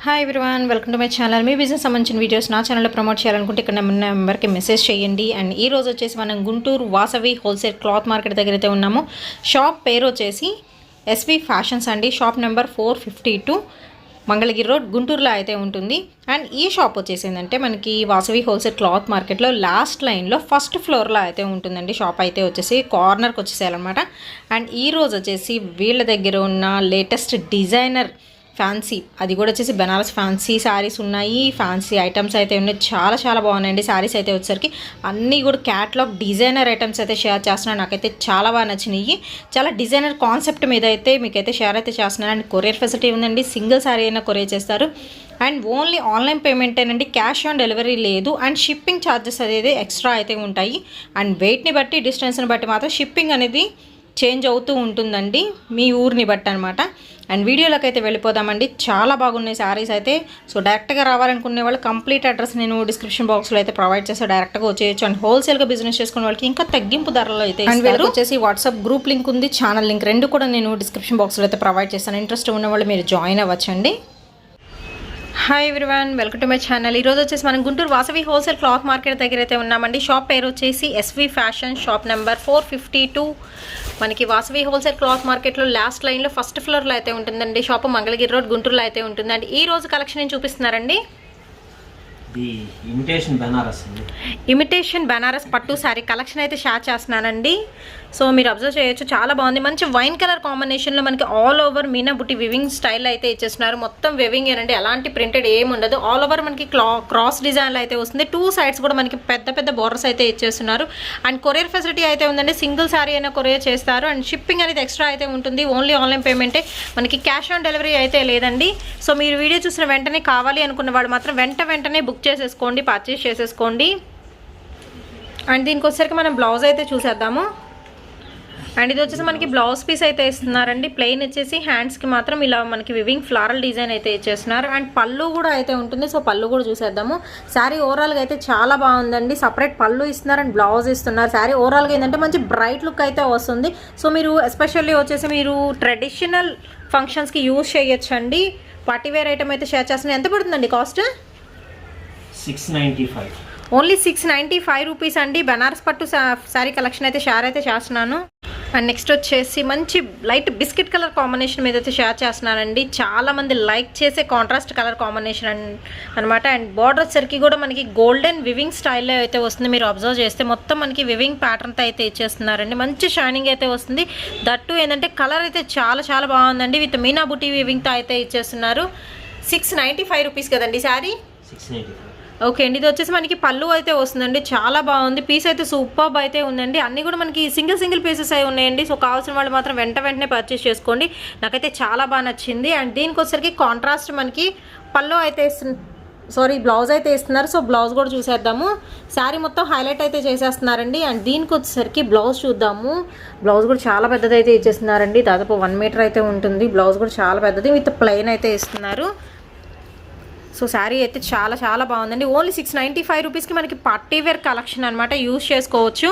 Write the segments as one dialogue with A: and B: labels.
A: Hi everyone, welcome to my channel. Me business సంబంధించిన videos నా ఛానల్లో ప్రమోట్ చేయాలనుకుంటే ఇక్కడ నెంబర్కి మెసేజ్ చేయండి. అండ్ ఈ రోజు వచ్చేసి మనం Guntur Vasavi wholesale cloth market దగ్గర అయితే ఉన్నాము. షాప్ పేరు వచ్చేసి ఎస్వి ఫ్యాషన్స్ అండి. షాప్ నెంబర్ 452 మంగళగిరి రోడ్ గుంటూరులో అయితే ఉంటుంది. అండ్ ఈ షాప్ వచ్చేసి ఏంటంటే మనకి వాసవి హోల్సేల్ క్లాత్ మార్కెట్లో లాస్ట్ లైన్లో ఫస్ట్ ఫ్లోర్లో అయితే ఉంటుందండి. షాప్ అయితే వచ్చేసి కార్నర్కి వచ్చేసేయాలన్నమాట. అండ్ ఈ రోజు వచ్చేసి వీళ్ళ దగ్గర ఉన్న లేటెస్ట్ డిజైనర్ ఫ్యాన్సీ, అది కూడా వచ్చేసి బెనారస్ ఫ్యాన్సీ శారీస్ ఉన్నాయి. ఫ్యాన్సీ ఐటమ్స్ అయితే ఉన్నాయి, చాలా చాలా బాగున్నాయండి. శారీస్ అయితే వచ్చేసరికి అన్నీ కూడా క్యాటలాగ్ డిజైనర్ ఐటమ్స్ అయితే షేర్ చేస్తున్నాను. నాకైతే చాలా బాగా నచ్చినాయి. చాలా డిజైనర్ కాన్సెప్ట్ మీద అయితే మీకైతే షేర్ అయితే చేస్తున్నాను. అండ్ కొరియర్ ఫెసిలిటీ ఉందండి. సింగిల్ శారీ అయినా కొరియర్ చేస్తారు. అండ్ ఓన్లీ ఆన్లైన్ పేమెంటేనండి, క్యాష్ ఆన్ డెలివరీ లేదు. అండ్ షిప్పింగ్ ఛార్జెస్ అనేది ఎక్స్ట్రా అయితే ఉంటాయి. అండ్ వెయిట్ని బట్టి డిస్టెన్స్ని బట్టి మాత్రం షిప్పింగ్ అనేది చేంజ్ అవుతూ ఉంటుందండి, మీ ఊరిని బట్టి అనమాట. అండ్ వీడియోలోకి అయితే వెళ్ళిపోదామండి. చాలా బాగున్నాయి శారీస్ అయితే. సో డైరెక్ట్గా రావాలనుకునే వాళ్ళు కంప్లీట్ అడ్రస్ నేను డిస్క్రిప్షన్ బాక్స్లో అయితే ప్రొవైడ్ చేస్తాను, డైరెక్ట్గా వచ్చేయచ్చు. అండ్ హోల్సేల్గా బిజినెస్ చేసుకునే వాళ్ళకి ఇంకా తగ్గింపు ధరలో అయితే ఇస్తారు. వచ్చేసి వాట్సాప్ గ్రూప్ లింక్ ఉంది, ఛానల్ లింక్ రెండు కూడా నేను డిస్క్రిప్షన్ బాక్స్లో అయితే ప్రొవైడ్ చేస్తాను. ఇంట్రెస్ట్ ఉన్న వాళ్ళు మీరు జాయిన్ అవ్వచ్చండి. Hi everyone, welcome to my channel. ఈరోజు వచ్చేసి మనం Guntur Vasavi wholesale cloth market దగ్గర అయితే ఉన్నామండి. షాప్ పేరు వచ్చేసి ఎస్వి ఫ్యాషన్, షాప్ నెంబర్ 452 మనకి వాసవి హోల్సేల్ క్లాత్ మార్కెట్లో లాస్ట్ లైన్లో ఫస్ట్ ఫ్లోర్లో అయితే ఉంటుందండి. షాప్ మంగళగిరి రోడ్ గుంటూరులో అయితే ఉంటుందండి. ఈ రోజు కలెక్షన్ ఏం చూపిస్తున్నారండి? ఇమిటేషన్ బెనారస్ పట్టు శారీ కలెక్షన్ అయితే షేర్ చేస్తున్నానండి. సో మీరు అబ్జర్వ్ చేయొచ్చు, చాలా బాగుంది. మంచి వైన్ కలర్ కాంబినేషన్లో మనకి ఆల్ ఓవర్ మీనా బుట్టి వివింగ్ స్టైల్ అయితే ఇచ్చేస్తున్నారు. మొత్తం వివింగ్ ఏనండి, ఎలాంటి ప్రింటెడ్ ఏమి ఉండదు. ఆల్ ఓవర్ మనకి క్రాస్ డిజైన్లో అయితే వస్తుంది. టూ సైడ్స్ కూడా మనకి పెద్ద పెద్ద బోర్డర్స్ అయితే ఇచ్చేస్తున్నారు. అండ్ కొరియర్ ఫెసిలిటీ అయితే ఉందండి. సింగిల్ శారీ అయినా కొరియర్ చేస్తారు. అండ్ షిప్పింగ్ అనేది ఎక్స్ట్రా అయితే ఉంటుంది. ఓన్లీ ఆన్లైన్ పేమెంటే, మనకి క్యాష్ ఆన్ డెలివరీ అయితే లేదండి. సో మీరు వీడియో చూసిన వెంటనే కావాలి అనుకున్న వాళ్ళు మాత్రం వెంటనే బుక్ చేసేసుకోండి, పర్చేస్ చేసేసుకోండి. అండ్ దీనికి వచ్చేసరికి మనం బ్లౌజ్ అయితే చూసేద్దాము. అండ్ ఇది వచ్చేసి మనకి బ్లౌజ్ పీస్ అయితే ఇస్తున్నారండి. ప్లెయిన్ వచ్చేసి హ్యాండ్స్కి మాత్రం ఇలా మనకి వివింగ్ ఫ్లారల్ డిజైన్ అయితే ఇచ్చేస్తున్నారు. అండ్ పళ్ళు కూడా అయితే ఉంటుంది. సో పళ్ళు కూడా చూసేద్దాము. శారీ ఓవరాల్గా అయితే చాలా బాగుందండి. సపరేట్ పళ్ళు ఇస్తున్నారు అండ్ బ్లౌజ్ ఇస్తున్నారు. శారీ ఓవరాల్గా ఏంటంటే మంచి బ్రైట్ లుక్ అయితే వస్తుంది. సో మీరు ఎస్పెషల్లీ వచ్చేసి మీరు ట్రెడిషనల్ ఫంక్షన్స్కి యూజ్ చేయొచ్చండి. పార్టీవేర్ ఐటమ్ అయితే షేర్ చేస్తున్నాను. ఎంత పడుతుందండి కాస్ట్?
B: 695.
A: ఓన్లీ 695 రూపీస్ అండి. బెనారస్ పట్టు శారీ కలెక్షన్ అయితే షేర్ అయితే చేస్తున్నాను. అండ్ నెక్స్ట్ వచ్చేసి మంచి లైట్ బిస్కెట్ కలర్ కాంబినేషన్ మీద అయితే షేర్ చేస్తున్నానండి. చాలామంది లైక్ చేసే కాంట్రాస్ట్ కలర్ కాంబినేషన్ అనమాట. అండ్ బార్డర్ వచ్చరికి కూడా మనకి గోల్డెన్ వివింగ్ స్టైల్లో అయితే వస్తుంది. మీరు అబ్జర్వ్ చేస్తే మొత్తం మనకి వివింగ్ ప్యాటర్న్తో అయితే ఇచ్చేస్తున్నారండి. మంచి షైనింగ్ అయితే వస్తుంది. దట్టు ఏంటంటే కలర్ అయితే చాలా చాలా బాగుందండి. విత్ మీనా బుటీ వివింగ్తో అయితే ఇచ్చేస్తున్నారు. 695 రూపీస్ కదండి శారీ.
B: 695.
A: ఓకే అండి. ఇది వచ్చేసి మనకి పళ్ళు అయితే వస్తుందండి. చాలా బాగుంది. పీస్ అయితే సూపర్బ్ అయితే ఉందండి. అన్నీ కూడా మనకి సింగిల్ పీసెస్ అయి ఉన్నాయండి. సో కావాల్సిన వాళ్ళు మాత్రం వెంటనే పర్చేస్ చేసుకోండి. నాకైతే చాలా బాగా నచ్చింది. అండ్ దీనికి వచ్చేసరికి కాంట్రాస్ట్ మనకి పళ్ళు అయితే బ్లౌజ్ అయితే ఇస్తున్నారు. సో బ్లౌజ్ కూడా చూసేద్దాము. శారీ మొత్తం హైలైట్ అయితే చేసేస్తున్నారండి. అండ్ దీనికి వచ్చేసరికి బ్లౌజ్ చూద్దాము. బ్లౌజ్ కూడా చాలా పెద్దది అయితే ఇచ్చేస్తున్నారండి. దాదాపు 1 మీటర్ అయితే ఉంటుంది. బ్లౌజ్ కూడా చాలా పెద్దది విత్ ప్లెయిన్ అయితే ఇస్తున్నారు. సో శారీ అయితే చాలా చాలా బాగుందండి. ఓన్లీ 695 రూపీస్కి మనకి పార్టీవేర్ కలెక్షన్ అనమాట, యూజ్ చేసుకోవచ్చు.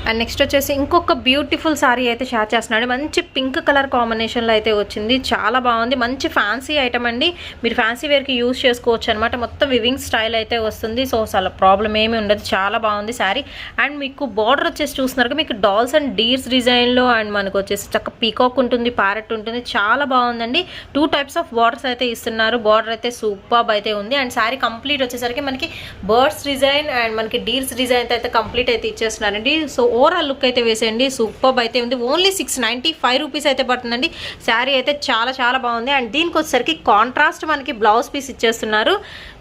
A: అండ్ నెక్స్ట్ వచ్చేసి ఇంకొక బ్యూటిఫుల్ శారీ అయితే షేర్ చేస్తున్నాడు. మంచి పింక్ కలర్ కాంబినేషన్లో అయితే వచ్చింది. చాలా బాగుంది. మంచి ఫ్యాన్సీ ఐటమ్ అండి. మీరు ఫ్యాన్సీ వేర్కి యూజ్ చేసుకోవచ్చు అనమాట. మొత్తం వివింగ్ స్టైల్ అయితే వస్తుంది. సో అసలు ప్రాబ్లం ఏమీ ఉండదు. చాలా బాగుంది శారీ. అండ్ మీకు బార్డర్ వచ్చేసి చూస్తున్నారు, మీకు డాల్స్ అండ్ డీర్స్ డిజైన్లో అండ్ మనకు వచ్చేసి చక్క పీకాక్ ఉంటుంది, ప్యారెట్ ఉంటుంది. చాలా బాగుందండి. 2 టైప్స్ ఆఫ్ బార్డర్స్ అయితే ఇస్తున్నారు. బార్డర్ అయితే సూపర్బ్ అయితే ఉంది. అండ్ శారీ కంప్లీట్ వచ్చేసరికి మనకి బర్డ్స్ డిజైన్ అండ్ మనకి డీర్స్ డిజైన్ అయితే కంప్లీట్ అయితే ఇచ్చేస్తున్నారండి. సో ఓవరాల్ లుక్ అయితే వేసేయండి. సూపర్బ్ అయితే ఉంది. ఓన్లీ 695 రూపీస్ అయితే పడుతుందండి. శారీ అయితే చాలా చాలా బాగుంది. అండ్ దీనికి వచ్చేసరికి కాంట్రాస్ట్ మనకి బ్లౌజ్ పీస్ ఇచ్చేస్తున్నారు.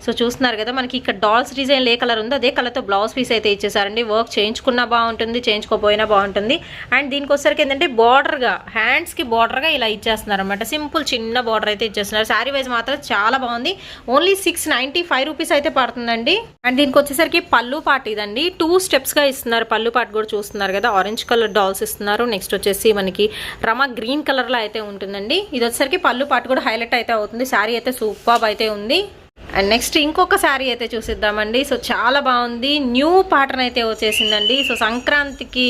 A: సో చూస్తున్నారు కదా, మనకి ఇక్కడ డాల్స్ డిజైన్ ఏ కలర్ ఉందో అదే కలర్తో బ్లౌజ్ పీస్ అయితే ఇచ్చేసారండి. వర్క్ చేయించుకున్నా బాగుంటుంది, చేయించుకోపోయినా బాగుంటుంది. అండ్ దీనికి వచ్చేసరికి ఏంటంటే బార్డర్గా హ్యాండ్స్కి బార్డర్గా ఇలా ఇచ్చేస్తున్నారు అనమాట. సింపుల్ చిన్న బార్డర్ అయితే ఇచ్చేస్తున్నారు. శారీ వైజ్ మాత్రం చాలా బాగుంది. ఓన్లీ 695 రూపీస్ అయితే పడుతుందండి. అండ్ దీనికి వచ్చేసరికి పళ్ళు పార్ట్ ఇదండి. 2 స్టెప్స్గా ఇస్తున్నారు. పళ్ళు పార్ట్ కూడా చూస్తున్నారు కదా, ఆరెంజ్ కలర్ డాల్స్ ఇస్తున్నారు. నెక్స్ట్ వచ్చేసి మనకి రమా గ్రీన్ కలర్లో అయితే ఉంటుందండి. ఇది వచ్చేసరికి పళ్ళు పార్ట్ కూడా హైలైట్ అయితే అవుతుంది. శారీ అయితే సూపర్బ్ అయితే ఉంది. అండ్ నెక్స్ట్ ఇంకొక శారీ అయితే చూసిద్దామండి. సో చాలా బాగుంది, న్యూ ప్యాటర్న్ అయితే వచ్చేసిందండి. సో సంక్రాంతికి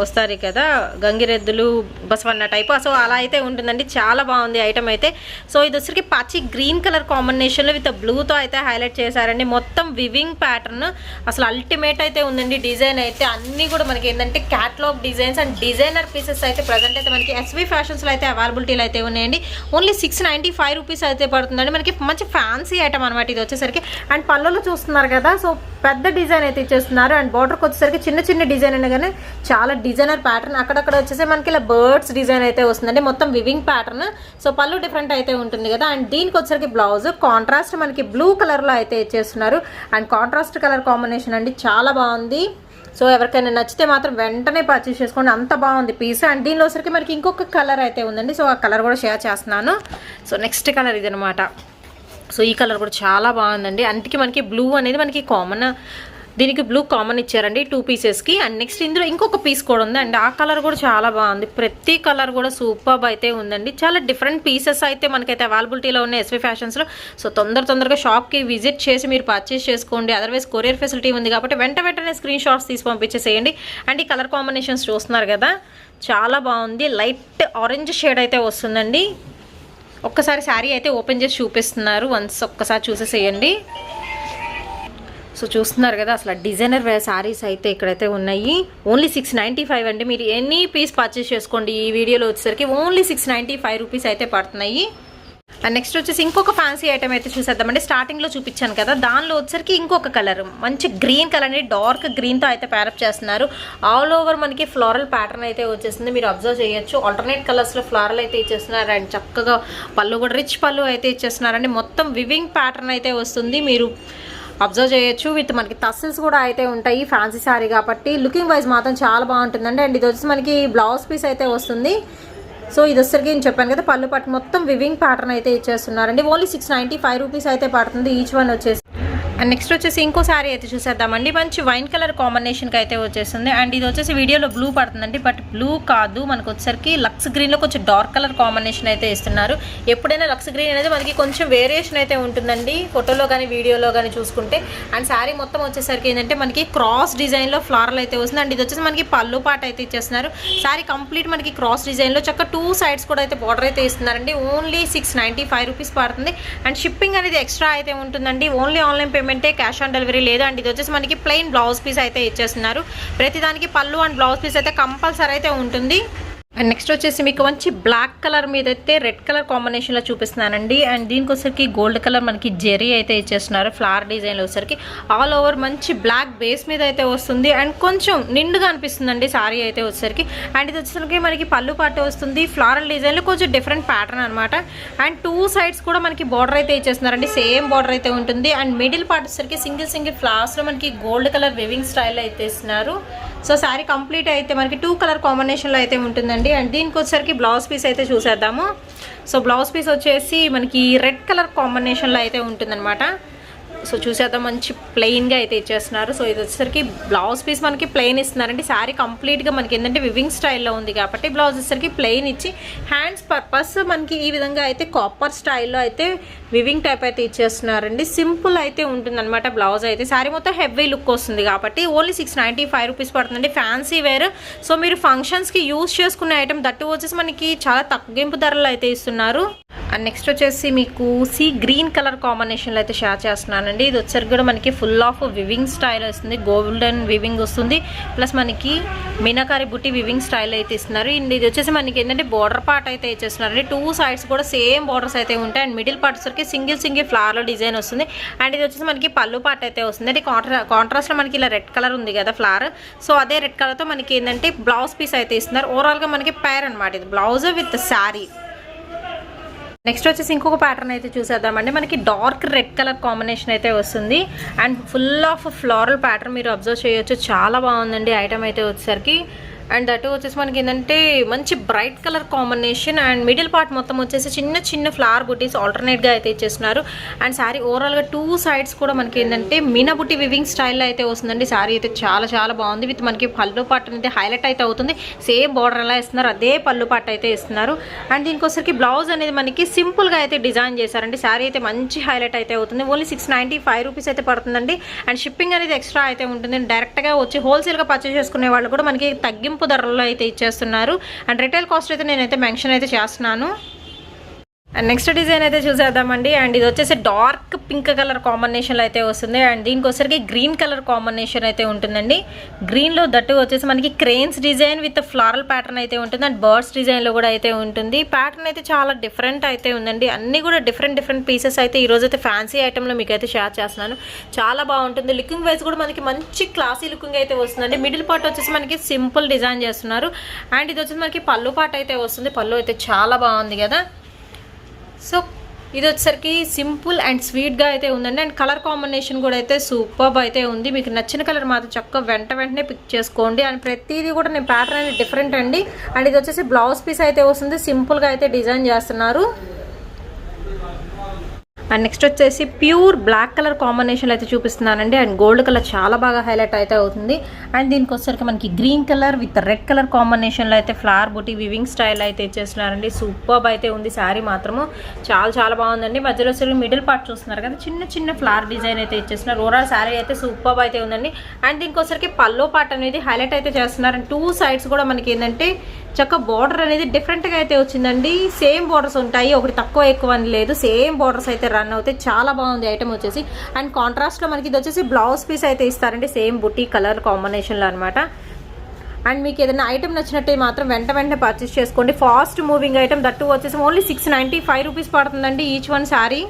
A: వస్తారు కదా గంగిరెద్దులు బసవన్న టైప్, సో అలా అయితే ఉంటుందండి. చాలా బాగుంది ఐటమ్ అయితే. సో ఇది వచ్చరికి పచ్చి గ్రీన్ కలర్ కాంబినేషన్లో విత్ బ్లూతో అయితే హైలైట్ చేశారండి. మొత్తం వివింగ్ ప్యాటర్న్ అసలు అల్టిమేట్ అయితే ఉందండి. డిజైన్ అయితే అన్నీ కూడా మనకి ఏంటంటే catalogue designs and designer pieces అయితే ప్రజెంట్ అయితే మనకి ఎస్వి ఫ్యాషన్స్లో అయితే అవైలబిలిటీలో అయితే ఉన్నాయండి. ఓన్లీ 695 రూపీస్ అయితే పడుతుందండి. మనకి మంచి ఫ్యాన్సీ ఐటమ్ అనమాట ఇది వచ్చేసరికి. అండ్ పళ్ళులో చూస్తున్నారు కదా, సో పెద్ద డిజైన్ అయితే ఇచ్చేస్తున్నారు. అండ్ బార్డర్కి వచ్చేసరికి చిన్న చిన్న డిజైన్ అయినా కానీ చాలా డిజైనర్ ప్యాటర్న్. అక్కడక్కడ వచ్చేసి మనకి ఇలా బర్డ్స్ డిజైన్ అయితే వస్తుందండి. మొత్తం వివింగ్ ప్యాటర్న్. సో పళ్ళు డిఫరెంట్ అయితే ఉంటుంది కదా. అండ్ దీనికి వచ్చేసరికి బ్లౌజ్ కాంట్రాస్ట్ మనకి బ్లూ కలర్లో అయితే ఇచ్చేస్తున్నారు. అండ్ కాంట్రాస్ట్ కలర్ కాంబినేషన్ అండి, చాలా బాగుంది. సో ఎవరికైనా నచ్చితే మాత్రం వెంటనే పర్చేస్ చేసుకోండి, అంత బాగుంది పీస్. అండ్ దీనిలో వచ్చరికి మనకి ఇంకొక కలర్ అయితే ఉందండి. సో ఆ కలర్ కూడా షేర్ చేస్తున్నాను. సో నెక్స్ట్ కలర్ ఇది అనమాట. సో ఈ కలర్ కూడా చాలా బాగుందండి. అందుకే మనకి బ్లూ అనేది మనకి కామన్, దీనికి బ్లూ కామన్ ఇచ్చారండి 2 పీసెస్కి. అండ్ నెక్స్ట్ ఇందులో ఇంకొక పీస్ కూడా ఉంది అండ్ ఆ కలర్ కూడా చాలా బాగుంది. ప్రతి కలర్ కూడా సూపర్ అయితే ఉందండి. చాలా డిఫరెంట్ పీసెస్ అయితే మనకైతే అవైలబిలిటీలో ఉన్నాయి ఎస్వి ఫ్యాషన్స్లో. సో తొందరగా షాప్కి విజిట్ చేసి మీరు పర్చేస్ చేసుకోండి. అదర్వైజ్ కొరియర్ ఫెసిలిటీ ఉంది కాబట్టి వెంటనే స్క్రీన్ షాట్స్ తీసి పంపించేసేయండి. అండ్ ఈ కలర్ కాంబినేషన్స్ చూస్తున్నారు కదా, చాలా బాగుంది. లైట్ ఆరెంజ్ షేడ్ అయితే వస్తుందండి. ఒక్కసారి శారీ అయితే ఓపెన్ చేసి చూపిస్తున్నారు, వన్స్ ఒక్కసారి చూసేసేయండి. సో చూస్తున్నారు కదా, అసలు డిజైనర్ శారీస్ అయితే ఇక్కడైతే ఉన్నాయి. ఓన్లీ 695 అండి. మీరు ఎనీ పీస్ పర్చేస్ చేసుకోండి. ఈ వీడియోలో వచ్చేసరికి ఓన్లీ 695 రూపీస్ అయితే పడుతున్నాయి. అండ్ నెక్స్ట్ వచ్చేసి ఇంకొక ఫ్యాన్సీ ఐటమ్ అయితే చూసేద్దామండి. స్టార్టింగ్లో చూపించాను కదా, దానిలో వచ్చరికి ఇంకొక కలర్ మంచి గ్రీన్ కలర్ అండి, డార్క్ గ్రీన్తో అయితే ప్యారప్ చేస్తున్నారు. ఆల్ ఓవర్ మనకి ఫ్లోరల్ ప్యాటర్న్ అయితే వచ్చేసింది, మీరు అబ్జర్వ్ చేయొచ్చు. ఆల్టర్నేట్ కలర్స్లో ఫ్లోరల్ అయితే ఇచ్చేస్తున్నారు. అండ్ చక్కగా పళ్ళు కూడా రిచ్ పళ్ళు అయితే ఇచ్చేస్తున్నారండి. మొత్తం వివింగ్ ప్యాటర్న్ అయితే వస్తుంది, మీరు అబ్జర్వ్ చేయొచ్చు. విత్ మనకి టస్సెల్స్ కూడా అయితే ఉంటాయి. ఫ్యాన్సీ శారీ కాబట్టి లుకింగ్ వైజ్ మాత్రం చాలా బాగుంటుందండి. అండ్ ఇది వచ్చి మనకి బ్లౌజ్ పీస్ అయితే వస్తుంది. సో ఇది వచ్చరికి నేను చెప్పాను కదా, పళ్ళు పట్టు మొత్తం వివింగ్ ప్యాటర్న్ అయితే ఇచ్చేస్తున్నారండి. ఓన్లీ 695 రూపీస్ అయితే పడుతుంది ఈచ్ వన్ వచ్చేసి. అండ్ నెక్స్ట్ వచ్చేసి ఇంకో శారీ అయితే చూసేద్దామండి. మంచి వైన్ కలర్ కాంబినేషన్కి అయితే వచ్చేస్తుంది. అండ్ ఇది వచ్చేసి వీడియోలో బ్లూ పడుతుందండి, బట్ బ్లూ కాదు, మనకు వచ్చేసరికి లక్స్ గ్రీన్లో కొంచెం డార్క్ కలర్ కాంబినేషన్ అయితే ఇస్తున్నారు. ఎప్పుడైనా లక్స్ గ్రీన్ అనేది మనకి కొంచెం వేరియేషన్ అయితే ఉంటుందండి, ఫోటోలో కానీ వీడియోలో కానీ చూసుకుంటే. అండ్ శారీ మొత్తం వచ్చేసరికి ఏంటంటే మనకి క్రాస్ డిజైన్లో ఫ్లారల్ అయితే వస్తుంది. అండ్ ఇది వచ్చేసి మనకి పళ్ళు పాట అయితే ఇచ్చేస్తున్నారు. శారీ కంప్లీట్ మనకి క్రాస్ డిజైన్లో చక్క 2 సైడ్స్ కూడా అయితే బార్డర్ అయితే ఇస్తున్నారండి. ఓన్లీ 695 రూపీస్ పడుతుంది. అండ్ షిప్పింగ్ అనేది ఎక్స్ట్రా అయితే ఉంటుందండి. ఓన్లీ ఆన్లైన్ పేమెంటే, క్యాష్ ఆన్ డెలివరీ లేదు. అండ్ ఇది వచ్చేసి మనకి ప్లెయిన్ బ్లౌజ్ పీస్ అయితే ఇచ్చేస్తున్నారు. ప్రతిదానికి పళ్ళు అండ్ బ్లౌజ్ పీస్ అయితే కంపల్సరీ అయితే ఉంటుంది. అండ్ నెక్స్ట్ వచ్చేసి మీకు మంచి బ్లాక్ కలర్ మీద అయితే రెడ్ కలర్ కాంబినేషన్లో చూపిస్తున్నానండి. అండ్ దీనికి వచ్చరికి గోల్డ్ కలర్ మనకి జెరీ అయితే ఇచ్చేస్తున్నారు. ఫ్లవర్ డిజైన్లో వచ్చరికి ఆల్ ఓవర్ మంచి బ్లాక్ బేస్ మీద అయితే వస్తుంది. అండ్ కొంచెం నిండుగా అనిపిస్తుందండి సారీ అయితే వచ్చేసరికి. అండ్ ఇది వచ్చేసరికి మనకి పళ్ళు పాటు వస్తుంది. ఫ్లారల్ డిజైన్లో కొంచెం డిఫరెంట్ ప్యాటర్న్ అనమాట. అండ్ 2 సైడ్స్ కూడా మనకి బార్డర్ అయితే ఇచ్చేస్తున్నారండి, సేమ్ బార్డర్ అయితే ఉంటుంది. అండ్ మిడిల్ పార్ట్ వచ్చేసరికి సింగిల్ ఫ్లవర్స్లో మనకి గోల్డ్ కలర్ వివింగ్ స్టైల్ అయితే ఇస్తున్నారు. సో శారీ కంప్లీట్ అయితే మనకి 2 కలర్ కాంబినేషన్లో అయితే ఉంటుందండి. అండ్ దీనికి వచ్చేసరికి బ్లౌజ్ పీస్ అయితే చూసేద్దాము. సో బ్లౌజ్ పీస్ వచ్చేసి మనకి రెడ్ కలర్ కాంబినేషన్లో అయితే ఉంటుందన్నమాట. సో చూసేద్దాం, మంచి ప్లెయిన్గా అయితే ఇచ్చేస్తున్నారు. సో ఇది వచ్చేసరికి బ్లౌజ్ పీస్ మనకి ప్లెయిన్ ఇస్తున్నారండి. శారీ కంప్లీట్గా మనకి ఏంటంటే వివింగ్ స్టైల్లో ఉంది కాబట్టి బ్లౌజ్ వచ్చేసరికి ప్లెయిన్ ఇచ్చి, హ్యాండ్స్ పర్పస్ మనకి ఈ విధంగా అయితే కాపర్ స్టైల్లో అయితే వివింగ్ టైప్ అయితే ఇచ్చేస్తున్నారండి. సింపుల్ అయితే ఉంటుందన్నమాట బ్లౌజ్ అయితే. శారీ మొత్తం హెవీ లుక్ వస్తుంది కాబట్టి ఓన్లీ 695 రూపీస్ పడుతుందండి. ఫ్యాన్సీ వేర్, సో మీరు ఫంక్షన్స్కి యూజ్ చేసుకునే ఐటమ్ దట్టు వచ్చేసి మనకి చాలా తగ్గింపు ధరలు అయితే ఇస్తున్నారు. అండ్ నెక్స్ట్ వచ్చేసి మీకు సీ గ్రీన్ కలర్ కాంబినేషన్లో అయితే షేర్ చేస్తున్నానండి. ఇది వచ్చరికి కూడా మనకి ఫుల్ ఆఫ్ వివింగ్ స్టైల్ వస్తుంది, గోల్డెన్ వివింగ్ వస్తుంది, ప్లస్ మనకి మీనాకారి బుట్టి వివింగ్ స్టైల్ అయితే ఇస్తున్నారు. ఇది వచ్చేసి మనకి ఏంటంటే బార్డర్ పార్ట్ అయితే ఇచ్చేస్తున్నారండి. 2 సైడ్స్ కూడా సేమ్ బార్డర్స్ అయితే ఉంటాయి. అండ్ మిడిల్ పార్ట్ వచ్చరికి సింగిల్ ఫ్లవర్ డిజైన్ వస్తుంది. అండ్ ఇది వచ్చేసి మనకి పళ్ళు పార్ట్ అయితే వస్తుంది. అది కాంట్రాస్ట్లో మనకి ఇలా రెడ్ కలర్ ఉంది కదా ఫ్లవర్, సో అదే రెడ్ కలర్తో మనకి ఏంటంటే బ్లౌజ్ పీస్ అయితే ఇస్తున్నారు. ఓవరాల్గా మనకి పేర్ అనమాట, ఇది బ్లౌజ్ విత్ శారీ. నెక్స్ట్ వచ్చేసి ఇంకొక ప్యాటర్న్ అయితే చూసేద్దామండి. మనకి డార్క్ రెడ్ కలర్ కాంబినేషన్ అయితే వస్తుంది. And full of floral pattern మీరు అబ్జర్వ్ చేయొచ్చు, చాలా బాగుందండి ఐటమ్ అయితే వచ్చేసరికి. అండ్ దట్ వచ్చేసి మనకి ఏంటంటే మంచి bright colour combination and middle part మొత్తం వచ్చేసి చిన్న చిన్న ఫ్లవర్ బుటీస్ ఆల్టర్నేట్గా అయితే ఇచ్చేస్తున్నారు. అండ్ శారీ ఓవరాల్గా 2 సైడ్స్ కూడా మనకి ఏంటంటే మీనా బుట్టి వివింగ్ స్టైల్లో అయితే వస్తుందండి. శారీ అయితే చాలా చాలా బాగుంది. విత్ మనకి పళ్ళు పార్ట్ అయితే హైలైట్ అయితే అవుతుంది. సేమ్ బార్డర్ ఎలా ఇస్తున్నారు అదే పళ్ళు పార్ట్ అయితే ఇస్తున్నారు. అండ్ దీనికోసరికి బ్లౌజ్ అనేది మనకి సింపుల్గా అయితే డిజైన్ చేశారండి. శారీ అయితే మంచి హైలైట్ అయితే అవుతుంది. ఓన్లీ 695 రూపీస్ అయితే పడుతుందండి. అండ్ షిప్పింగ్ అనేది ఎక్స్ట్రా అయితే ఉంటుంది. డైరెక్ట్గా వచ్చి హోల్సేల్గా పర్చేస్ చేసుకునే వాళ్ళు కూడా మనకి తగ్గింపు ధరల్లో అయితే ఇచ్చేస్తున్నారు. అండ్ రిటైల్ కాస్ట్ అయితే నేనైతే మెన్షన్ అయితే చేస్తున్నాను. అండ్ నెక్స్ట్ డిజైన్ అయితే చూసేద్దామండి. అండ్ ఇది వచ్చేసి డార్క్ పింక్ కలర్ కాంబినేషన్లో అయితే వస్తుంది. అండ్ దీనికోసరికి గ్రీన్ కలర్ కాంబినేషన్ అయితే ఉంటుందండి. గ్రీన్లో దట్టు వచ్చేసి మనకి cranes design with floral pattern అయితే ఉంటుంది. అండ్ బర్డ్స్ డిజైన్లో కూడా అయితే ఉంటుంది. ప్యాటర్న్ అయితే చాలా డిఫరెంట్ అయితే ఉందండి. అన్నీ కూడా డిఫరెంట్ పీసెస్ అయితే ఈరోజు అయితే ఫ్యాన్సీ ఐటెంలో మీకు అయితే షేర్ చేస్తున్నాను. చాలా బాగుంటుంది. లుకింగ్ వైజ్ కూడా మనకి మంచి క్లాసీ లుకింగ్ అయితే వస్తుందండి. మిడిల్ పార్ట్ వచ్చేసి మనకి సింపుల్ డిజైన్ చేస్తున్నారు. అండ్ ఇది వచ్చేసి మనకి పళ్ళు పార్ట్ అయితే వస్తుంది. పళ్ళు అయితే చాలా బాగుంది కదా. సో ఇది వచ్చేసరికి సింపుల్ అండ్ స్వీట్గా అయితే ఉందండి. అండ్ కలర్ కాంబినేషన్ కూడా అయితే సూపర్బ్ అయితే ఉంది. మీకు నచ్చిన కలర్ మాత్రం చక్కగా వెంటనే పిక్ చేసుకోండి. అండ్ ప్రతిదీ కూడా నేను ప్యాటర్న్ అనేది డిఫరెంట్ అండి. అండ్ ఇది వచ్చేసి బ్లౌజ్ పీస్ అయితే వస్తుంది. సింపుల్గా అయితే డిజైన్ చేస్తున్నారు. అండ్ నెక్స్ట్ వచ్చేసి ప్యూర్ బ్లాక్ కలర్ కాంబినేషన్ అయితే చూపిస్తున్నానండి. అండ్ గోల్డ్ కలర్ చాలా బాగా హైలైట్ అయితే అవుతుంది. అండ్ దీనికి వచ్చేసరికి మనకి green colour with red colour కాంబినేషన్లో అయితే ఫ్లవర్ బుటీ వివింగ్ స్టైల్ అయితే ఇచ్చేస్తున్నారండి. సూపర్బ్ అయితే ఉంది. శారీ మాత్రము చాలా బాగుందండి. మధ్యలో వచ్చేసరికి మిడిల్ పార్ట్ చూస్తున్నారు కదా, చిన్న చిన్న ఫ్లవర్ డిజైన్ అయితే ఇచ్చేస్తున్నారు. ఓవరాల్ శారీ అయితే సూపర్బ్ అయితే ఉందండి. అండ్ దీనికి వచ్చేసరికి పల్లో పార్ట్ అనేది హైలైట్ అయితే చేస్తున్నారు. అండ్ 2 సైడ్స్ కూడా మనకి ఏంటంటే చక్క బార్డర్ అనేది డిఫరెంట్గా అయితే వచ్చిందండి. సేమ్ బార్డర్స్ ఉంటాయి, ఒకటి తక్కువ ఎక్కువ అని లేదు. సేమ్ బార్డర్స్ అయితే రన్ అవుతాయి. చాలా బాగుంది ఐటమ్ వచ్చేసి. అండ్ కాంట్రాస్ట్లో మనకి ఇది వచ్చేసి బ్లౌజ్ పీస్ అయితే ఇస్తారండి. సేమ్ బుటీ కలర్ కాంబినేషన్లో అనమాట. అండ్ మీకు ఏదైనా ఐటమ్ నచ్చినట్టే మాత్రం వెంటనే పర్చేస్ చేసుకోండి. Fast moving item. దట్టు వచ్చేసి ఓన్లీ 695 రూపీస్ పడుతుందండి ఈచ్ వన్ శారీ.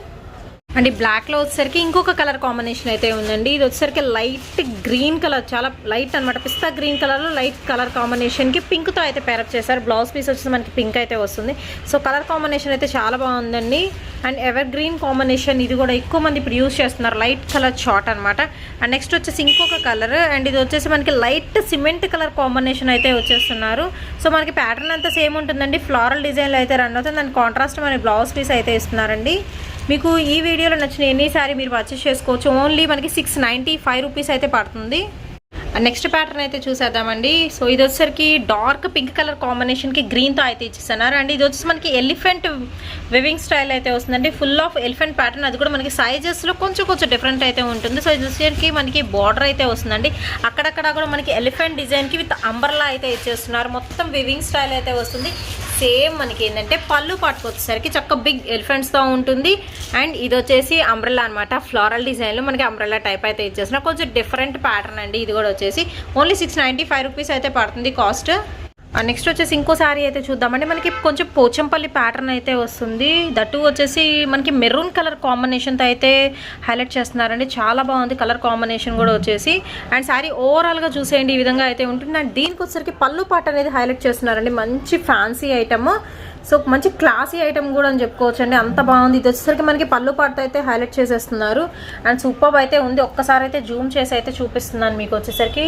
A: అండ్ ఈ బ్లాక్లో వచ్చేసరికి ఇంకొక కలర్ కాంబినేషన్ అయితే ఉందండి. ఇది వచ్చేసరికి లైట్ గ్రీన్ కలర్, చాలా లైట్ అనమాట. పిస్తా గ్రీన్ కలర్లో లైట్ కలర్ కాంబినేషన్కి పింక్తో అయితే పేరప్ చేశారు. బ్లౌజ్ పీస్ వచ్చేసి మనకి పింక్ అయితే వస్తుంది. సో కలర్ కాంబినేషన్ అయితే చాలా బాగుందండి. అండ్ ఎవర్ గ్రీన్ కాంబినేషన్ ఇది కూడా ఎక్కువ మంది ఇప్పుడు యూజ్ చేస్తున్నారు. లైట్ కలర్ షార్ట్ అనమాట. అండ్ నెక్స్ట్ వచ్చేసి ఇంకొక కలర్. అండ్ ఇది వచ్చేసి మనకి లైట్ సిమెంట్ కలర్ కాంబినేషన్ అయితే వచ్చేస్తున్నారు. సో మనకి ప్యాటర్న్ అంతా సేమ్ ఉంటుందండి. ఫ్లోరల్ డిజైన్లో అయితే రన్ అవుతుంది. దాని కాంట్రాస్ట్ మనకి బ్లౌజ్ పీస్ అయితే ఇస్తున్నారండి. మీకు ఈ వీడియోలో నచ్చిన ఎన్ని సారీ మీరు పర్చేస్ చేసుకోవచ్చు. ఓన్లీ మనకి 695 రూపీస్ అయితే పడుతుంది. నెక్స్ట్ ప్యాటర్న్ అయితే చూసేద్దామండి. సో ఇది వచ్చేసరికి డార్క్ పింక్ కలర్ కాంబినేషన్కి గ్రీన్తో అయితే ఇచ్చేస్తున్నారు. అండ్ ఇది వచ్చేసి మనకి ఎలిఫెంట్ వివింగ్ స్టైల్ అయితే వస్తుందండి. Full of elephant pattern. అది కూడా మనకి సైజెస్లో కొంచెం డిఫరెంట్ అయితే ఉంటుంది. సో ఇది వచ్చేసరికి మనకి బార్డర్ అయితే వస్తుందండి. అక్కడక్కడ కూడా మనకి ఎలిఫెంట్ డిజైన్కి విత్ అంబర్లా అయితే ఇచ్చేస్తున్నారు. మొత్తం వివింగ్ స్టైల్ అయితే వస్తుంది. సేమ్ మనకి ఏంటంటే పళ్ళు పాటుకు వచ్చేసరికి చక్క బిగ్ ఎలిఫెంట్స్తో ఉంటుంది. అండ్ ఇది వచ్చేసి అంబ్రెల్లా అనమాట. ఫ్లోరల్ డిజైన్లో మనకి అంబ్రెల్లా టైప్ అయితే ఇచ్చేస్తున్నారు. కొంచెం డిఫరెంట్ ప్యాటర్న్ అండి. ఇది కూడా వచ్చేసి ఓన్లీ 695 రూపీస్ అయితే పడుతుంది కాస్ట్. నెక్స్ట్ వచ్చేసి ఇంకో శారీ అయితే చూద్దామండి. మనకి కొంచెం పోచంపల్లి ప్యాటర్న్ అయితే వస్తుంది. దట్టు వచ్చేసి మనకి మెరూన్ కలర్ కాంబినేషన్తో అయితే హైలైట్ చేస్తున్నారండి. చాలా బాగుంది కలర్ కాంబినేషన్ కూడా వచ్చేసి. అండ్ శారీ ఓవరాల్గా చూసేయండి ఈ విధంగా అయితే ఉంటుంది. అండ్ దీనికి వచ్చేసరికి పళ్ళు పాట అనేది హైలైట్ చేస్తున్నారండి. మంచి ఫ్యాన్సీ ఐటమ్. సో మంచి క్లాసీ ఐటమ్ కూడా అని చెప్పుకోవచ్చు అండి. అంత బాగుంది. ఇది వచ్చేసరికి మనకి పళ్ళు పాటతో అయితే హైలైట్ చేసేస్తున్నారు. అండ్ సూపర్ అయితే ఉంది. ఒక్కసారి అయితే జూమ్ చేసి అయితే చూపిస్తున్నాను మీకు వచ్చేసరికి.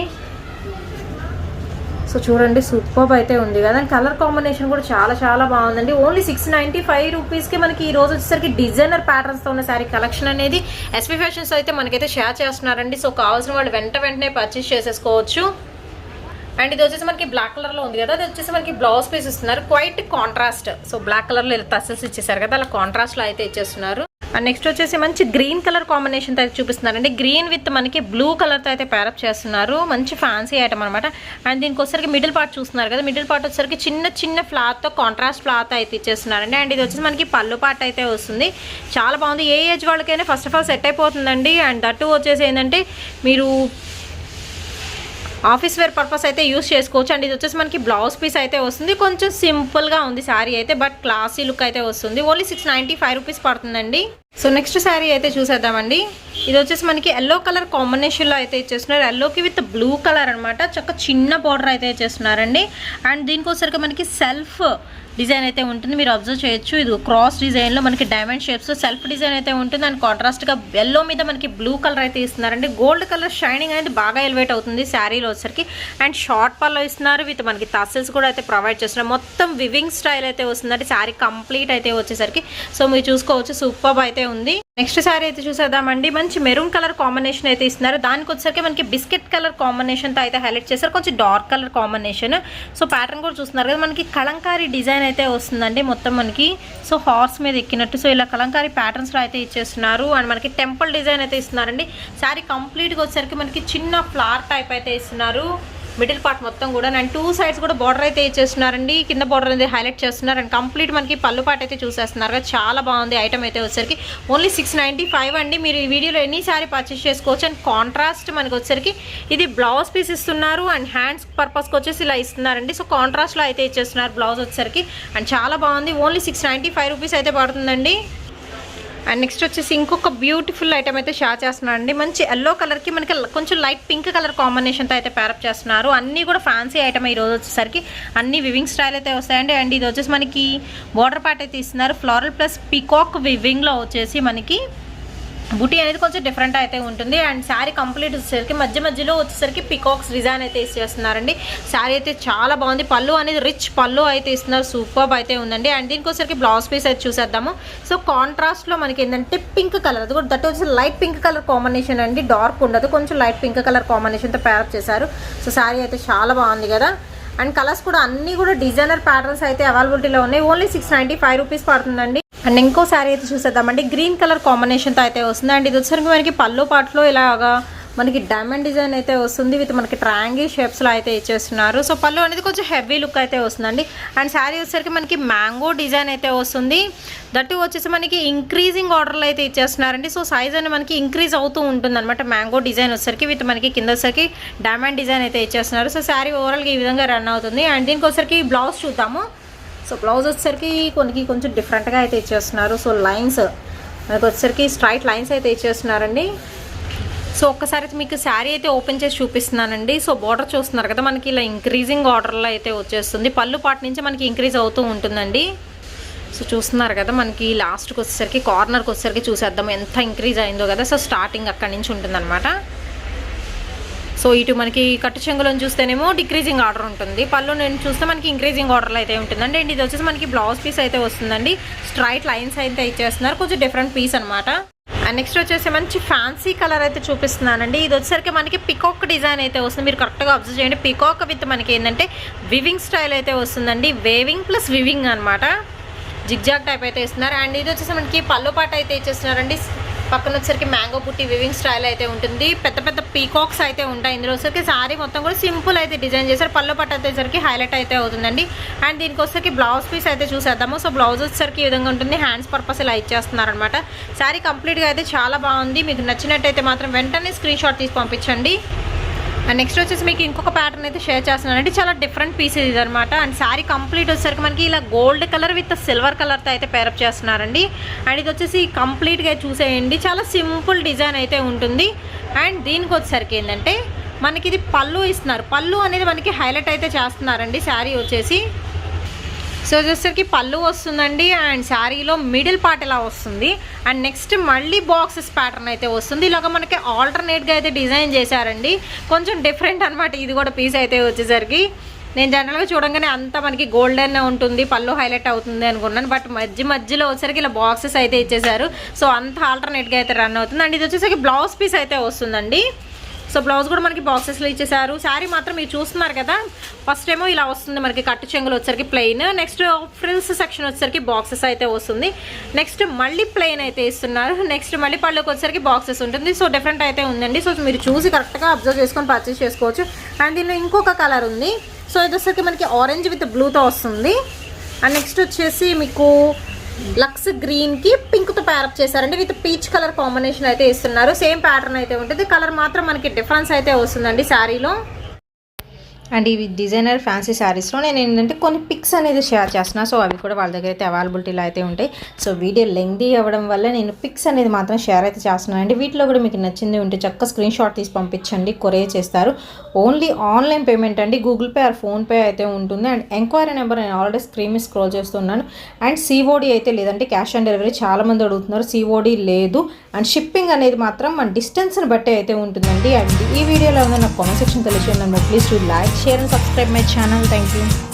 A: సో చూడండి సూపర్ అయితే ఉంది కదా. కలర్ కాంబినేషన్ కూడా చాలా బాగుందండి. ఓన్లీ 695 రూపీస్కి మనకి ఈ రోజు వచ్చేసరికి డిజైనర్ ప్యాటర్న్స్తో ఉన్న శారీ కలెక్షన్ అనేది ఎస్పీ ఫ్యాషన్స్ అయితే మనకైతే షేర్ చేస్తున్నారండి. సో కావాల్సిన వాళ్ళు వెంటనే పర్చేస్ చేసేసుకోవచ్చు. అండ్ ఇది వచ్చేసి మనకి బ్లాక్ కలర్లో ఉంది కదా, అది వచ్చేసి మనకి బ్లౌజ్ పీస్ ఇస్తున్నారు. Quiet contrast. సో బ్లాక్ కలర్లో ఇలా టసల్స్ ఇచ్చేసారు కదా, అలా కాంట్రాస్ట్లో అయితే ఇచ్చేస్తున్నారు. అండ్ నెక్స్ట్ వచ్చేసి మంచి గ్రీన్ కలర్ కాంబినేషన్తో అయితే చూపిస్తున్నారండి. గ్రీన్ విత్ మనకి బ్లూ కలర్తో అయితే పేరప్ చేస్తున్నారు. మంచి ఫ్యాన్సీ ఐటమ్ అనమాట. అండ్ దీనికి వచ్చేసరికి మిడిల్ పార్ట్ చూస్తున్నారు కదా, మిడిల్ పార్ట్ వచ్చేసరికి చిన్న ఫ్లాత్తో కాంట్రాస్ట్ ఫ్లాత్ అయితే ఇచ్చేస్తున్నారండి. అండ్ ఇది వచ్చేసి మనకి పళ్ళు పార్ట్ అయితే వస్తుంది. చాలా బాగుంది. ఏ ఏజ్ వాళ్ళకైనా ఫస్ట్ ఆఫ్ ఆల్ సెట్ అయిపోతుందండి. అండ్ దట్టు వచ్చేసి ఏంటంటే మీరు ఆఫీస్ వేర్ పర్పస్ అయితే యూస్ చేసుకోవచ్చు. అండ్ ఇది వచ్చేసి మనకి బ్లౌజ్ పీస్ అయితే వస్తుంది. కొంచెం సింపుల్గా ఉంది శారీ అయితే, బట్ క్లాసీ లుక్ అయితే వస్తుంది. ఓన్లీ 695 రూపీస్ పడుతుందండి. సో నెక్స్ట్ శారీ అయితే చూసేద్దామండి. ఇది వచ్చేసి మనకి ఎల్లో కలర్ కాంబినేషన్లో అయితే ఇచ్చేస్తున్నారు. ఎల్లోకి విత్ బ్లూ కలర్ అనమాట. చక్క చిన్న బార్డర్ అయితే ఇచ్చేస్తున్నారండి. అండ్ దీనికోసరికి మనకి సెల్ఫ్ డిజైన్ అయితే ఉంటుంది. మీరు అబ్జర్వ్ చేయొచ్చు, ఇది క్రాస్ డిజైన్లో మనకి డైమండ్ షేప్స్ సెల్ఫ్ డిజైన్ అయితే ఉంటుంది. అండ్ కాంట్రాస్ట్గా ఎల్లో మీద మనకి బ్లూ కలర్ అయితే ఇస్తున్నారండి. గోల్డ్ కలర్ షైనింగ్ అనేది బాగా ఎలివేట్ అవుతుంది శారీలో వచ్చేసరికి. అండ్ షార్ట్ పల్లో ఇస్తున్నారు, విత్ మనకి టసల్స్ కూడా అయితే ప్రొవైడ్ చేస్తున్నారు. మొత్తం వివింగ్ స్టైల్ అయితే వస్తుందండి శారీ కంప్లీట్ అయితే వచ్చేసరికి. సో మీరు చూసుకోవచ్చు, సూపర్ అయితే ఉంది. నెక్స్ట్ శారీ అయితే చూసేద్దామండి. మంచి మెరూన్ కలర్ కాంబినేషన్ అయితే ఇస్తున్నారు. దానికి వచ్చేసరికి మనకి బిస్కెట్ కలర్ కాంబినేషన్తో అయితే హైలైట్ చేస్తారు, కొంచెం dark colour combination. So pattern కూడా చూస్తున్నారు కదా, మనకి కలంకారీ డిజైన్ అయితే వస్తుందండి మొత్తం మనకి. సో హార్స్ మీద ఎక్కినట్టు సో ఇలా కలంకారీ ప్యాటర్న్స్లో అయితే ఇచ్చేస్తున్నారు. అండ్ మనకి టెంపుల్ డిజైన్ అయితే ఇస్తున్నారండి. శారీ కంప్లీట్గా వచ్చేసరికి మనకి చిన్న ఫ్లవర్ టైప్ అయితే ఇస్తున్నారు మిడిల్ పార్ట్ మొత్తం కూడా. అండ్ 2 సైడ్స్ కూడా బార్డర్ అయితే ఇచ్చేస్తున్నారండి. కింద బార్డర్ అనేది హైలైట్ చేస్తున్నారు. అండ్ కంప్లీట్ మనకి పళ్ళు పార్ట్ అయితే చూసేస్తున్నారు కదా, చాలా బాగుంది ఐటమ్ అయితే వచ్చేసరికి. ఓన్లీ 695 అండి. మీరు ఈ వీడియోలో ఎన్ని సారీ పర్చేస్ చేసుకోవచ్చు. అండ్ కాంట్రాస్ట్ మనకి వచ్చేసరికి ఇది బ్లౌజ్ పీస్ ఇస్తున్నారు. అండ్ హ్యాండ్స్ పర్పస్కి వచ్చేసి ఇలా ఇస్తున్నారండి. సో కాంట్రాస్ట్లో అయితే ఇచ్చేస్తున్నారు బ్లౌజ్ వచ్చేసరికి. అండ్ చాలా బాగుంది. ఓన్లీ 695 రూపీస్ అయితే పడుతుందండి. అండ్ నెక్స్ట్ వచ్చేసి ఇంకొక బ్యూటిఫుల్ ఐటమ్ అయితే షేర్ చేస్తున్నాను అండి. మంచి ఎల్లో కలర్కి మనకి కొంచెం లైట్ పింక్ కలర్ కాంబినేషన్తో అయితే ప్యారప్ చేస్తున్నారు. అన్నీ కూడా ఫ్యాన్సీ ఐటమ్ ఈరోజు వచ్చేసరికి. అన్ని వివింగ్ స్టైల్ అయితే వస్తాయండి. అండ్ ఇది వచ్చేసి మనకి బార్డర్ పార్ట్ అయితే ఇస్తున్నారు. ఫ్లోరల్ ప్లస్ పీకాక్ వివింగ్లో వచ్చేసి మనకి బుటీ అనేది కొంచెం డిఫరెంట్ అయితే ఉంటుంది. అండ్ శారీ కంప్లీట్ వచ్చేసరికి మధ్యలో వచ్చేసరికి పికాక్స్ డిజైన్ అయితే ఇచ్చేస్తున్నారండి. శారీ అయితే చాలా బాగుంది. పళ్ళు అనేది రిచ్ పళ్ళు అయితే ఇస్తున్నారు, సూపర్ అయితే ఉందండి. అండ్ దీనికి వచ్చేసరికి బ్లౌజ్ పీస్ అయితే చూసేద్దాము. సో కాంట్రాస్ట్లో మనకి ఏంటంటే పింక్ కలర్, అది కూడా దట్ వచ్చేసి లైట్ పింక్ కలర్ కాంబినేషన్ అండి. డార్క్ ఉండదు, కొంచెం లైట్ పింక్ కలర్ కాంబినేషన్తో ప్యారప్ చేశారు. సో శారీ అయితే చాలా బాగుంది కదా. అండ్ కలర్స్ కూడా అన్నీ కూడా డిజైనర్ ప్యాటర్న్స్ అయితే అవైలబిలిటీలో ఉన్నాయి. ఓన్లీ 695 రూపీస్ పడుతుందండి. అండ్ ఇంకో శారీ అయితే చూసేద్దామండి. గ్రీన్ కలర్ కాంబినేషన్తో అయితే వస్తుంది. అండ్ ఇది వచ్చేసరికి మనకి పళ్ళు పాటలో ఇలాగా మనకి డైమండ్ డిజైన్ అయితే వస్తుంది, విత్ మనకి ట్రయాంగిల్ షేప్స్లో అయితే ఇచ్చేస్తున్నారు. సో పళ్ళు అనేది కొంచెం హెవీ లుక్ అయితే వస్తుందండి. అండ్ శారీ వచ్చేసరికి మనకి మ్యాంగో డిజైన్ అయితే వస్తుంది. దట్టు వచ్చేసి మనకి ఇంక్రీజింగ్ ఆర్డర్లో అయితే ఇచ్చేస్తున్నారండి. సో సైజ్ అనేది మనకి ఇంక్రీజ్ అవుతూ ఉంటుంది అనమాట. మ్యాంగో డిజైన్ వచ్చేసరికి విత్ మనకి కింద వచ్చేసరికి డైమండ్ డిజైన్ అయితే ఇచ్చేస్తున్నారు. సో శారీ ఓవరాల్గా ఈ విధంగా రన్ అవుతుంది. అండ్ దీనికి వచ్చేసరికి బ్లౌజ్ చూద్దాము. సో బ్లౌజ్ వచ్చేసరికి కొంచెం డిఫరెంట్గా అయితే ఇచ్చేస్తున్నారు. సో లైన్స్ మనకి వచ్చేసరికి స్ట్రైట్ లైన్స్ అయితే ఇచ్చేస్తున్నారండి. సో ఒక్కసారి మీకు శారీ అయితే ఓపెన్ చేసి చూపిస్తున్నానండి. సో బార్డర్ చూస్తున్నారు కదా, మనకి ఇలా ఇంక్రీజింగ్ ఆర్డర్లో అయితే వచ్చేస్తుంది. పళ్ళు పాటు నుంచి మనకి ఇంక్రీజ్ అవుతూ ఉంటుందండి. సో చూస్తున్నారు కదా, మనకి లాస్ట్కి వచ్చేసరికి కార్నర్కి వచ్చేసరికి చూసేద్దాం ఎంత ఇంక్రీజ్ అయిందో కదా. సో స్టార్టింగ్ అక్కడి నుంచి ఉంటుందన్నమాట. సో ఇటు మనకి కట్టు చెంగులను చూస్తేనేమో డిక్రీజింగ్ ఆర్డర్ ఉంటుంది, పళ్ళు నేను చూస్తే మనకి ఇంక్రీజింగ్ ఆర్డర్లో అయితే ఉంటుందండి. అండ్ ఇది వచ్చేసి మనకి బ్లౌజ్ పీస్ అయితే వస్తుందండి. స్ట్రైట్ లైన్స్ అయితే ఇచ్చేస్తున్నారు, కొంచెం డిఫరెంట్ పీస్ అనమాట. అండ్ నెక్స్ట్ వచ్చేసి మంచి ఫ్యాన్సీ కలర్ అయితే చూపిస్తున్నానండి. ఇది వచ్చేసరికి మనకి పికాక్ డిజైన్ అయితే వస్తుంది. మీరు కరెక్ట్గా అబ్జర్వ్ చేయండి. పికాక్ విత్ మనకి ఏంటంటే వివింగ్ స్టైల్ అయితే వస్తుందండి. వేవింగ్ ప్లస్ వివింగ్ అనమాట. జిగ్జాగ్ టైప్ అయితే ఇస్తున్నారు. అండ్ ఇది వచ్చేసి మనకి పళ్ళు పాట అయితే ఇచ్చేస్తున్నారండి. పక్కన వచ్చేసరికి మ్యాంగో బుట్టి వివింగ్ స్టైల్ అయితే ఉంటుంది. పెద్ద పెద్ద పీకాక్స్ అయితే ఉంటాయి. ఇందులో వచ్చేసరికి శారీ మొత్తం కూడా సింపుల్ అయితే డిజైన్ చేశారు. పళ్ళు పట్టు వచ్చేసరికి హైలైట్ అయితే అవుతుందండి. అండ్ దీనికి వచ్చేసరికి బ్లౌజ్ పీస్ అయితే చూసేద్దాము. సో బ్లౌజ్ వచ్చేసరికి ఈ విధంగా ఉంటుంది. హ్యాండ్స్ పర్పస్ ఇలా ఇచ్చేస్తున్నారనమాట. శారీ కంప్లీట్గా అయితే చాలా బాగుంది. మీకు నచ్చినట్టయితే మాత్రం వెంటనే స్క్రీన్ షాట్ తీసి పంపించండి. అండ్ నెక్స్ట్ వచ్చేసి మీకు ఇంకొక ప్యాటర్న్ అయితే షేర్ చేస్తున్నానండి. చాలా డిఫరెంట్ పీస్ ఇది అనమాట. అండ్ శారీ కంప్లీట్ వచ్చేసరికి మనకి ఇలా గోల్డ్ కలర్ విత్ సిల్వర్ కలర్తో అయితే పేరప్ చేస్తున్నారండి. అండ్ ఇది వచ్చేసి కంప్లీట్గా చూసేయండి, చాలా సింపుల్ డిజైన్ అయితే ఉంటుంది. అండ్ దీనికి వచ్చేసరికి ఏంటంటే మనకి ఇది పళ్ళు ఇస్తున్నారు. పళ్ళు అనేది మనకి హైలైట్ అయితే చేస్తున్నారండి శారీ వచ్చేసి. సో వచ్చేసరికి పళ్ళు వస్తుందండి. అండ్ శారీలో మిడిల్ పార్ట్ ఇలా వస్తుంది. అండ్ నెక్స్ట్ మళ్ళీ బాక్సెస్ ప్యాటర్న్ అయితే వస్తుంది. ఇలాగ మనకి ఆల్టర్నేట్గా అయితే డిజైన్ చేశారండి. కొంచెం డిఫరెంట్ అనమాట ఇది కూడా పీస్ అయితే వచ్చేసరికి. నేను జనరల్గా చూడంగానే అంతా మనకి గోల్డెన్ ఉంటుంది, పళ్ళు హైలైట్ అవుతుంది అనుకున్నాను. బట్ మధ్యలో వచ్చేసరికి ఇలా బాక్సెస్ అయితే ఇచ్చేసారు. సో అంత ఆల్టర్నేట్గా అయితే రన్ అవుతుంది. అండ్ ఇది వచ్చేసరికి బ్లౌజ్ పీస్ అయితే వస్తుందండి. సో బ్లౌజ్ కూడా మనకి బాక్సెస్లో ఇచ్చేసారు. శారీ మాత్రం మీరు చూస్తున్నారు కదా, ఫస్ట్ ఏమో ఇలా వస్తుంది మనకి కట్టు చెంగులు వచ్చేసరికి ప్లెయిన్. నెక్స్ట్ ఫ్రిల్స్ సెక్షన్ వచ్చేసరికి బాక్సెస్ అయితే వస్తుంది. నెక్స్ట్ మళ్ళీ ప్లెయిన్ అయితే ఇస్తున్నారు. నెక్స్ట్ మళ్ళీ పళ్ళుకి వచ్చేసరికి బాక్సెస్ ఉంటుంది. సో డిఫరెంట్ అయితే ఉందండి. సో మీరు చూసి కరెక్ట్గా అబ్జర్వ్ చేసుకొని పర్చేస్ చేసుకోవచ్చు. అండ్ దీనిలో ఇంకొక కలర్ ఉంది. సో ఇది వచ్చేసరికి మనకి ఆరెంజ్ విత్ బ్లూతో వస్తుంది. అండ్ నెక్స్ట్ వచ్చేసి మీకు లక్స్ గ్రీన్కి పింక్తో ప్యారప్ చేశారండి. విత్ పీచ్ కలర్ కాంబినేషన్ అయితే ఇస్తున్నారు. సేమ్ ప్యాటర్న్ అయితే ఉంటుంది, కలర్ మాత్రం మనకి డిఫరెన్స్ అయితే వస్తుందండి శారీలో. అండ్ ఇవి డిజైనర్ ఫ్యాన్సీ శారీస్లో నేను ఏంటంటే కొన్ని పిక్స్ అనేది షేర్ చేస్తున్నా. సో అవి కూడా వాళ్ళ దగ్గర అయితే అవైలబిలిటీలో అయితే ఉంటాయి. సో వీడియో లెంగ్దీ అవ్వడం వల్ల నేను పిక్స్ అనేది మాత్రం షేర్ అయితే చేస్తున్నాను అండి. వీటిలో కూడా మీకు నచ్చింది ఉంటే చక్కగా స్క్రీన్ షాట్ తీసి పంపించండి, కొరియర్ చేస్తారు. ఓన్లీ ఆన్లైన్ పేమెంట్ అండి, గూగుల్ పే ఆర్ ఫోన్పే అయితే ఉంటుంది. అండ్ ఎంక్వైరీ నెంబర్ నేను ఆల్రెడీ స్క్రీన్ మీద స్క్రోల్ చేస్తున్నాను. అండ్ సిఓడి అయితే లేదంటే క్యాష్ ఆన్ డెలివరీ చాలామంది అడుగుతున్నారు, సిఓడి లేదు. అండ్ షిప్పింగ్ అనేది మాత్రం మన డిస్టెన్స్ని బట్టి అయితే ఉంటుందండి. అండ్ ఈ వీడియోలో ఉన్న నాకు కామెంట్ సెక్షన్ తెలియజేయండి. Please to like, share and subscribe my channel. Thank you.